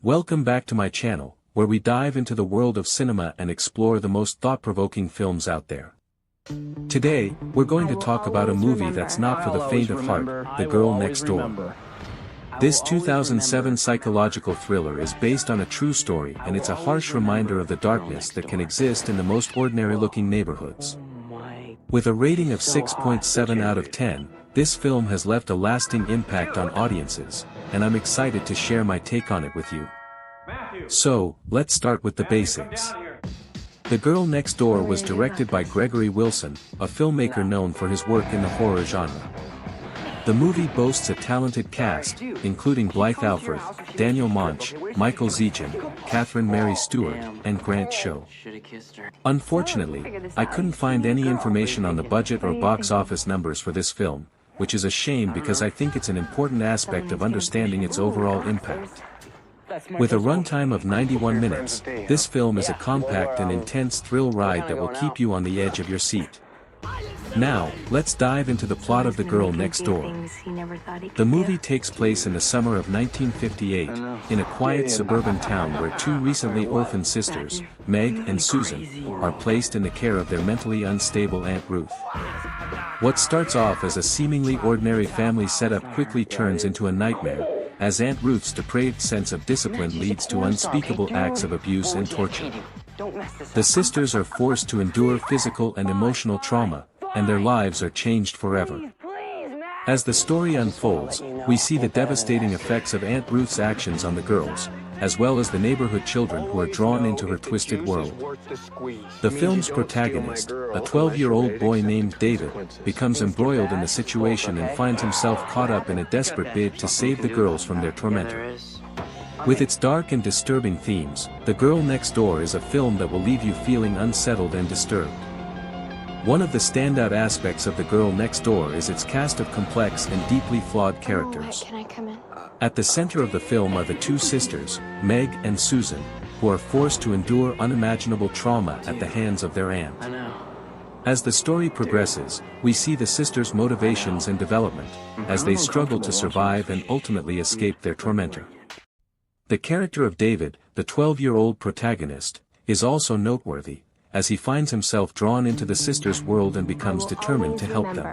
Welcome back to my channel, where we dive into the world of cinema and explore the most thought-provoking films out there. Today, we're going to talk about a movie that's not for the faint of heart, The Girl Next Door. This 2007 psychological thriller is based on a true story, and it's a harsh reminder of the darkness that can exist in the most ordinary-looking neighborhoods. With a rating of 6.7 out of 10, this film has left a lasting impact on audiences, and I'm excited to share my take on it with you. So, let's start with the basics. The Girl Next Door was directed by Gregory Wilson, a filmmaker known for his work in the horror genre. The movie boasts a talented cast, including Blythe Alford, Daniel Monch, Michael Zegan, Catherine Mary Stewart, and Grant Show. Unfortunately, I couldn't find any information on the budget or box office numbers for this film, which is a shame because I think it's an important aspect of understanding its overall impact. With a runtime of 91 minutes, this film is a compact and intense thrill ride that will keep you on the edge of your seat. Now, let's dive into the plot of The Girl Next Door. The movie takes place in the summer of 1958, in a quiet suburban town where two recently orphaned sisters, Meg and Susan, are placed in the care of their mentally unstable Aunt Ruth. What starts off as a seemingly ordinary family setup quickly turns into a nightmare, as Aunt Ruth's depraved sense of discipline leads to unspeakable acts of abuse and torture. The sisters are forced to endure physical and emotional trauma, and their lives are changed forever. As the story unfolds, we see the devastating effects of Aunt Ruth's actions on the girls, as well as the neighborhood children who are drawn into her twisted world. The film's protagonist, a 12-year-old boy named David, becomes embroiled in the situation and finds himself caught up in a desperate bid to save the girls from their tormentor. With its dark and disturbing themes, The Girl Next Door is a film that will leave you feeling unsettled and disturbed. One of the standout aspects of The Girl Next Door is its cast of complex and deeply flawed characters. Can I come in? At the center of the film are the two sisters, Meg and Susan, who are forced to endure unimaginable trauma at the hands of their aunt. As the story progresses, we see the sisters' motivations and development, as they struggle to survive and ultimately escape their tormentor. The character of David, the 12-year-old protagonist, is also noteworthy, as he finds himself drawn into the sisters' world and becomes determined to help them.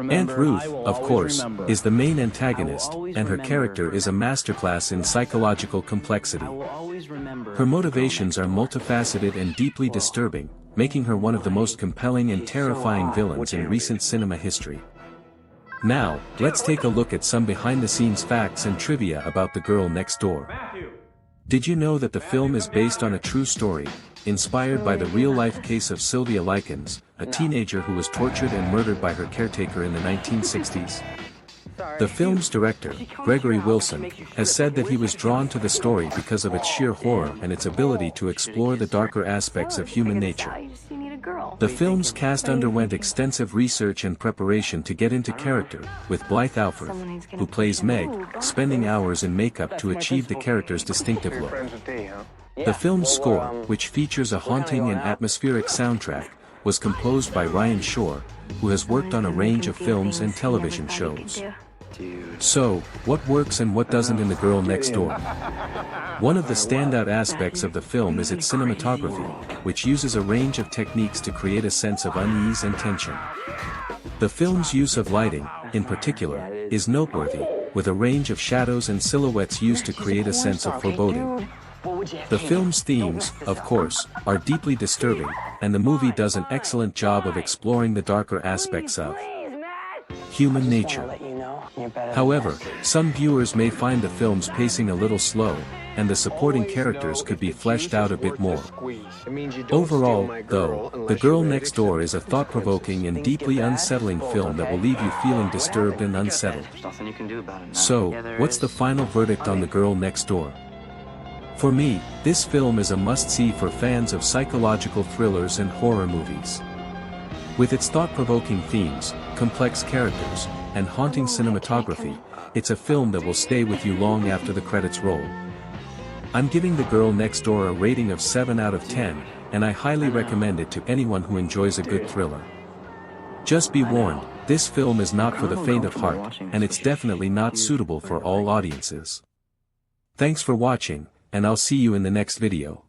Aunt Ruth, of course, is the main antagonist, and her character is a masterclass in psychological complexity. Her motivations are multifaceted and deeply disturbing, making her one of the most compelling and terrifying villains in recent cinema history. Now, let's take a look at some behind-the-scenes facts and trivia about The Girl Next Door. Did you know that the film is based on a true story, inspired by the real-life case of Sylvia Likens, a teenager who was tortured and murdered by her caretaker in the 1960s? The film's director, Gregory Wilson, has said that he was drawn to the story because of its sheer horror and its ability to explore the darker aspects of human nature. The film's cast underwent extensive research and preparation to get into character, with Blythe Alford, who plays Meg, spending hours in makeup to achieve the character's distinctive look. The film's score, which features a haunting and atmospheric soundtrack, was composed by Ryan Shore, who has worked on a range of films and television shows. So, what works and what doesn't in The Girl Next Door? One of the standout aspects of the film is its cinematography, which uses a range of techniques to create a sense of unease and tension. The film's use of lighting, in particular, is noteworthy, with a range of shadows and silhouettes used to create a sense of foreboding. The film's themes, of course, are deeply disturbing, and the movie does an excellent job of exploring the darker aspects of human nature. However, some viewers may find the film's pacing a little slow, and the supporting characters could be fleshed out a bit more. Overall, though, The Girl Next Door is a thought-provoking and deeply unsettling film that will leave you feeling disturbed and unsettled. So, what's the final verdict on The Girl Next Door? For me, this film is a must-see for fans of psychological thrillers and horror movies. With its thought-provoking themes, complex characters, and haunting cinematography, it's a film that will stay with you long after the credits roll. I'm giving The Girl Next Door a rating of 7 out of 10, and I highly recommend it to anyone who enjoys a good thriller. Just be warned, this film is not for the faint of heart, and it's definitely not suitable for all audiences. Thanks for watching, and I'll see you in the next video.